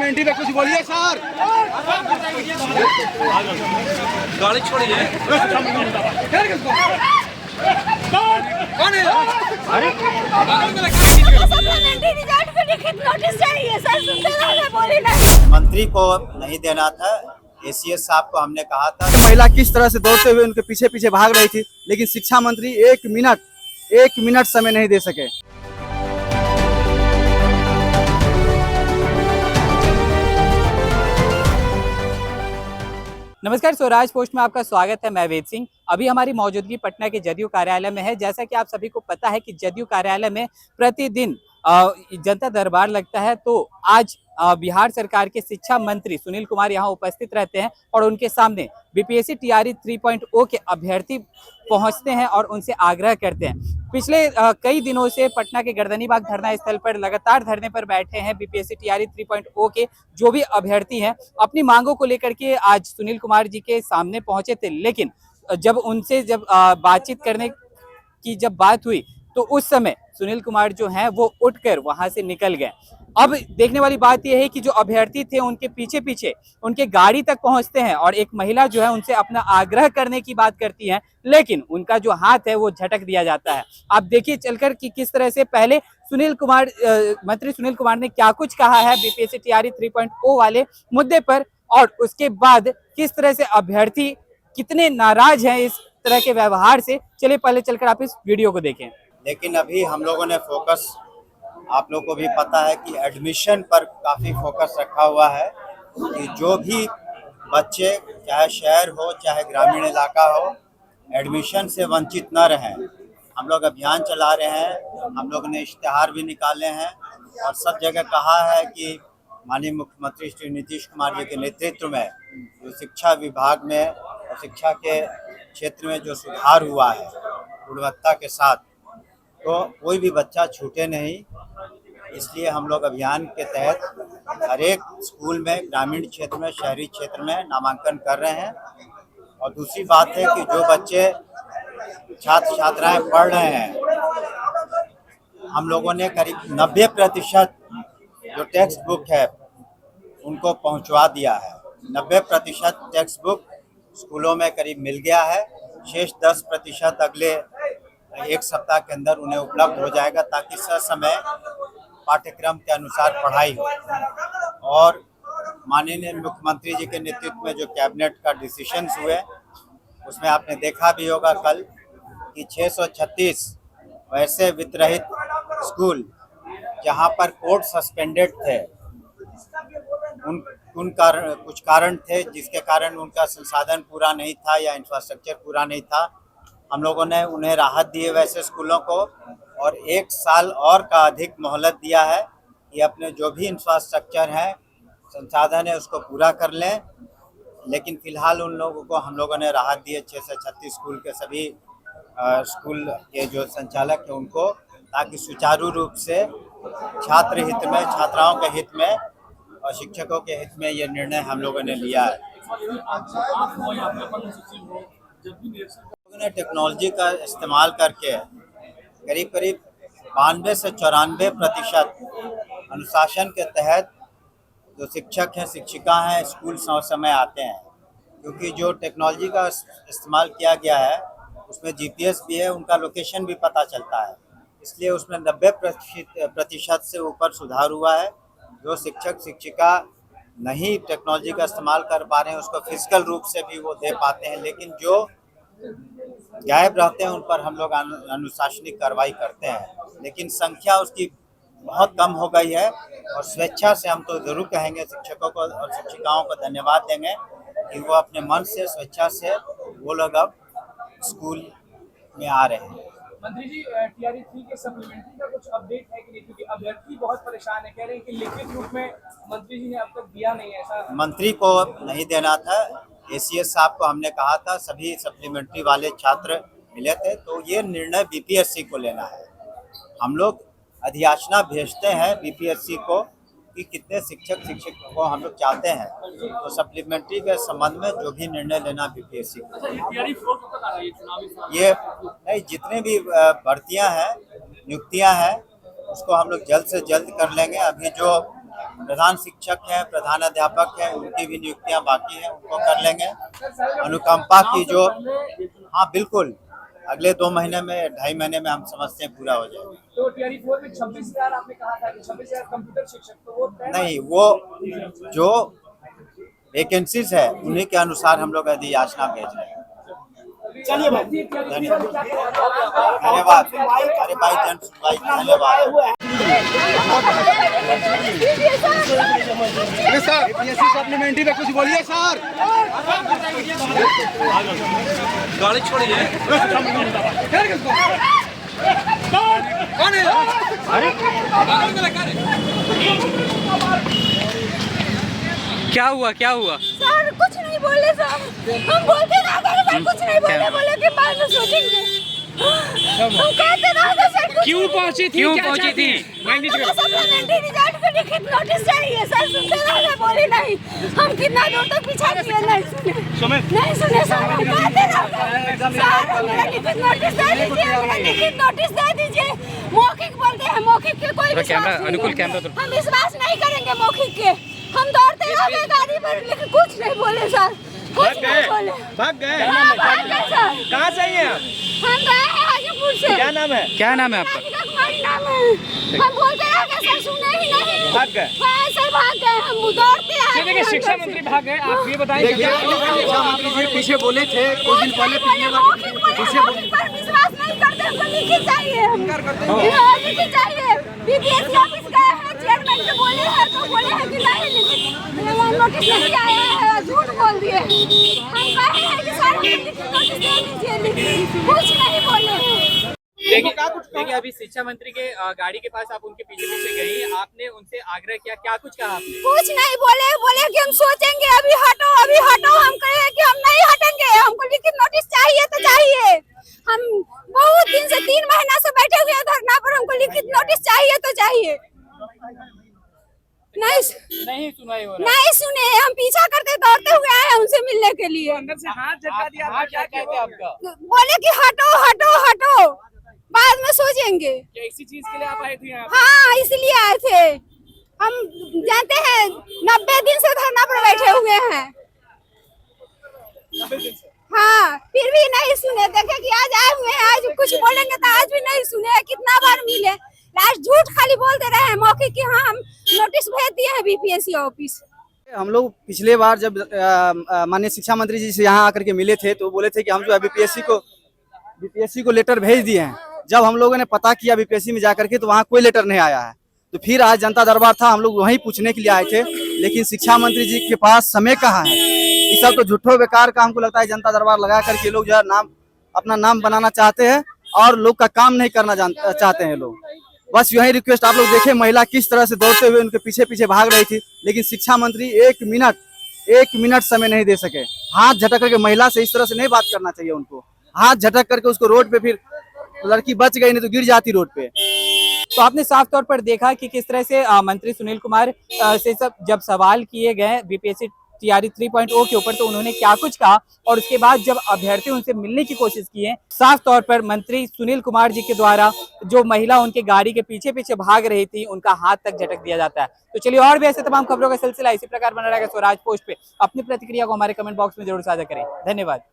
Supplementary पे कुछ बोलिए सर। गाड़ी छोड़िए। मंत्री को नहीं देना था, एसीएस साहब को हमने कहा था। महिला किस तरह से दौड़ते हुए उनके पीछे पीछे भाग रही थी, लेकिन शिक्षा मंत्री एक मिनट समय नहीं दे सके। नमस्कार, स्वराज पोस्ट में आपका स्वागत है। मैं वेद सिंह। अभी हमारी मौजूदगी पटना के जदयू कार्यालय में है। जैसा कि आप सभी को पता है कि जदयू कार्यालय में प्रतिदिन जनता दरबार लगता है, तो आज बिहार सरकार के शिक्षा मंत्री सुनील कुमार यहां उपस्थित रहते हैं और उनके सामने बीपीएससी टीआरई 3.0 के अभ्यर्थी पहुंचते हैं और उनसे आग्रह करते हैं। पिछले कई दिनों से पटना के गर्दनीबाग धरना स्थल पर लगातार धरने पर बैठे हैं बीपीएससी टीआरई 3.0 के जो भी अभ्यर्थी हैं। अपनी मांगों को लेकर के आज सुनील कुमार जी के सामने पहुंचे थे, लेकिन जब उनसे बातचीत करने की जब बात हुई तो उस समय सुनील कुमार जो हैं वो उठकर वहां से निकल गए। अब देखने वाली बात यह है कि जो अभ्यर्थी थे उनके पीछे पीछे उनके गाड़ी तक पहुंचते हैं और एक महिला जो है उनसे अपना आग्रह करने की बात करती है, लेकिन उनका जो हाथ है वो झटक दिया जाता है। आप देखिए चलकर कि किस तरह से पहले मंत्री सुनील कुमार ने क्या कुछ कहा है बीपीएससी टीआरई 3.0 वाले मुद्दे पर, और उसके बाद किस तरह से अभ्यर्थी कितने नाराज हैं इस तरह के व्यवहार से। चलिए पहले चलकर आप इस वीडियो को देखें। लेकिन अभी हम लोगों ने फोकस, आप लोगों को भी पता है कि एडमिशन पर काफ़ी फोकस रखा हुआ है कि जो भी बच्चे चाहे शहर हो चाहे ग्रामीण इलाका हो, एडमिशन से वंचित न रहें। हम लोग अभियान चला रहे हैं, हम लोग ने इश्तिहार भी निकाले हैं और सब जगह कहा है कि माननीय मुख्यमंत्री श्री नीतीश कुमार जी के नेतृत्व में जो शिक्षा विभाग में और शिक्षा के क्षेत्र में जो सुधार हुआ है गुणवत्ता के साथ, तो कोई भी बच्चा छूटे नहीं। इसलिए हम लोग अभियान के तहत हर एक स्कूल में, ग्रामीण क्षेत्र में, शहरी क्षेत्र में नामांकन कर रहे हैं। और दूसरी बात है कि जो बच्चे छात्र छात्राएं पढ़ रहे हैं, हम लोगों ने करीब 90% जो टेक्स्ट बुक है उनको पहुंचवा दिया है। 90% टेक्स्ट बुक स्कूलों में करीब मिल गया है। शेष 10% अगले एक सप्ताह के अंदर उन्हें उपलब्ध हो जाएगा, ताकि समय पाठ्यक्रम के अनुसार पढ़ाई हो। और माननीय मुख्यमंत्री जी के नेतृत्व में जो कैबिनेट का डिसीजंस हुए, उसमें आपने देखा भी होगा कल कि 636 वैसे वित्तरहित स्कूल जहां पर कोर्ट सस्पेंडेड थे, कुछ कारण थे जिसके कारण उनका संसाधन पूरा नहीं था या इंफ्रास्ट्रक्चर पूरा नहीं था। हम लोगों ने उन्हें राहत दी है वैसे स्कूलों को, और 1 साल और का अधिक मोहलत दिया है कि अपने जो भी इंफ्रास्ट्रक्चर है, संसाधन है, उसको पूरा कर लें। लेकिन फ़िलहाल उन लोगों को हम लोगों ने राहत दी है, 636 स्कूल के सभी स्कूल के जो संचालक हैं उनको, ताकि सुचारू रूप से छात्र हित में, छात्राओं के हित में और शिक्षकों के हित में ये निर्णय हम लोगों ने लिया है। ने टेक्नोलॉजी का इस्तेमाल करके करीब 92 से 94% अनुशासन के तहत जो शिक्षक हैं, शिक्षिका हैं, स्कूल समय आते हैं। क्योंकि जो टेक्नोलॉजी का इस्तेमाल किया गया है उसमें जीपीएस भी है, उनका लोकेशन भी पता चलता है, इसलिए उसमें 90% से ऊपर सुधार हुआ है। जो शिक्षक शिक्षिका नहीं टेक्नोलॉजी का इस्तेमाल कर पा रहे हैं उसको फिजिकल रूप से भी वो दे पाते हैं, लेकिन जो गायब रहते हैं उन पर हम लोग अनुशासनिक कार्रवाई करते हैं। लेकिन संख्या उसकी बहुत कम हो गई है और स्वेच्छा से हम तो ज़रूर कहेंगे शिक्षकों को और शिक्षिकाओं को धन्यवाद देंगे कि वो अपने मन से, स्वेच्छा से वो लोग अब स्कूल में आ रहे हैं। मंत्री जी, टीआरई 3 के सप्लीमेंट्री का कुछ अपडेट है कि नहीं? क्योंकि अभ्यर्थी बहुत परेशान है, कह रहे हैं कि लिखित रूप में मंत्री जी ने अब तक दिया नहीं है। ऐसा मंत्री को नहीं देना था, एसीएस साहब को हमने कहा था, सभी सप्लीमेंट्री वाले छात्र मिले थे, तो ये निर्णय बीपीएससी को लेना है। हम लोग अधियाचना भेजते हैं बीपीएससी को कि कितने शिक्षक शिक्षक को हम लोग चाहते हैं, तो सप्लीमेंट्री के संबंध में जो भी निर्णय लेना बीपीएससी को। ये नहीं, जितने भी भर्तियां हैं, नियुक्तियां हैं, उसको हम लोग जल्द से जल्द कर लेंगे। अभी जो प्रधान शिक्षक हैं, प्रधान अध्यापक हैं, उनकी भी नियुक्तियां बाकी हैं, उनको कर लेंगे। अनुकंपा की जो, हाँ बिल्कुल, अगले 2 महीने में 2.5 महीने में हम समझते हैं पूरा हो जाएगा। तो टीआरई 4 में 26,000 आपने कहा था कि 26,000 कंप्यूटर शिक्षक, तो वो तय नहीं, वो जो वैकेंसीज है उन्हीं के अनुसार हम लोग यदि याचना भेज रहे हैं। चलिए भाई, धन्यवाद। अरे भाई, जन सुनवाई, धन्यवाद। सर बीपीएससी सप्लीमेंट्री में कुछ बोलिए सर। गाड़ी छोड़िए। कौन है? क्या हुआ, क्या हुआ? सर कुछ नहीं बोले सर, हम बोलते ना सर, कुछ नहीं बोले, बोले कि बाद में सोचेंगे। हम कहते ना सर, क्यों पहुंची थी? क्यों पहुंची थी? सप्लीमेंट्री रिजल्ट को लिखित नोटिस चाहिए सर, सुनते ना बोले नहीं। हम कितना दूर तक पीछा किए, नहीं सुने सर, हम कहते ना सर, हमें लिखित नोटिस दे दीजिए, हमें लिखित नोटिस दे दीजिए। मौखिक बोलते हैं, मौखिक के कोई विश्वास नहीं, अनुकूल कैमरा तो हम विश्वास नहीं करेंगे मौखिक के। हम दौड़ते रहे गाड़ी पर, लेकिन कुछ नहीं बोले सर, कुछ नहीं बोले। भाग गए? हाँ, भाग गए सर। कहाँ से आई हैं आप? हम गए हैं हाजीपुर से। क्या नाम है? क्या नाम है आपका? राधिका कुमारी नाम है। हम बोलते रहे सर, सुने ही नहीं। भाग गए? हाँ सर, भाग गए, हम दौड़ते आए। देखिए, शिक्षा मंत्री भाग गए, आप ये बताइए। शिक्षा मंत्री जी पीछे बोले थे कुछ दिन पहले, मौखिक पर विश्वास नहीं करते, हमको लिखित चाहिए, लिखित चाहिए। बीपीएससी ऑफिस गए हैं, चेयरमैन को बोले हैं तो बोले हैं कि नहीं लिखित नोटिस नहीं आया है, झूठ बोल दिए। हम कहे हैं कि सर हमें लिखित नोटिस दे दीजिए, लेकिन कुछ नहीं बोले। देखिए अभी शिक्षा मंत्री के गाड़ी के पास आप उनके पीछे पीछे गई, आपने उनसे आग्रह किया, क्या कुछ कहा आपने? कुछ नहीं बोले, बोले कि हम सोचेंगे, अभी हटो, अभी हटो। हम कहे कि हम नहीं हटेंगे, हमको लिखित नोटिस चाहिए तो चाहिए। हम बहुत दिन से 3 महीना से बैठे हुए हैं धरना पर, हमको लिखित नोटिस चाहिए तो चाहिए। नहीं सुनाई हो रहा नहीं सुने, हम पीछा करते दौड़ते हुए आए हैं उनसे मिलने के लिए। अंदर से हाथ झटका दिया, हाँ, क्या क्या कहते हैं आपका? बोले कि हटो हटो हटो, बाद में सोचेंगे। क्या इसी चीज के लिए आप आए थे यहाँ? हाँ, इसलिए आए थे। हम जानते हैं 90 दिन से धरना पर बैठे हुए हैं। 90 दिन से? हाँ, फिर भी नहीं सुने। देखे कि आज आए हुए हैं, आज कुछ बोलेंगे तो आज भी नहीं सुने। कितना बार मिले, लास्ट झूठ खाली बोलते रहे हैं मौखिक कि हाँ हम नोटिस भेज दिए हैं बीपीएससी ऑफिस। हम लोग पिछले बार जब माननीय शिक्षा मंत्री जी से यहाँ आकर के मिले थे तो बोले थे कि हम जो है बीपीएससी को लेटर भेज दिए हैं। जब हम लोगों ने पता किया बीपीएससी में जाकर के तो वहाँ कोई लेटर नहीं आया है। तो फिर आज जनता दरबार था, हम लोग वहीं पूछने के लिए आए थे, लेकिन शिक्षा मंत्री जी के पास समय कहाँ है। ये सब तो झूठो बेकार का हमको लगता है जनता दरबार लगा करके लोग जो है अपना नाम बनाना चाहते हैं और लोग का काम नहीं करना चाहते हैं लोग। बस यही रिक्वेस्ट, आप लोग देखें महिला किस तरह से दौड़ते हुए उनके पीछे पीछे भाग रही थी, लेकिन शिक्षा मंत्री एक मिनट समय नहीं दे सके। हाथ झटक करके महिला से इस तरह से नहीं बात करना चाहिए उनको। हाथ झटक करके उसको रोड पे, फिर लड़की बच गई नहीं तो गिर जाती रोड पे। तो आपने साफ तौर पर देखा कि किस तरह से मंत्री सुनील कुमार से जब सवाल किए गए बीपीएससी टीआरई 3.0 के ऊपर तो उन्होंने क्या कुछ कहा, और उसके बाद जब अभ्यर्थी उनसे मिलने की कोशिश की है, साफ तौर पर मंत्री सुनील कुमार जी के द्वारा जो महिला उनके गाड़ी के पीछे पीछे भाग रही थी उनका हाथ तक झटक दिया जाता है। तो चलिए, और भी ऐसे तमाम खबरों का सिलसिला इसी प्रकार बना रहेगा स्वराज पोस्ट पे। अपनी प्रतिक्रिया को हमारे कमेंट बॉक्स में जरूर साझा करें। धन्यवाद।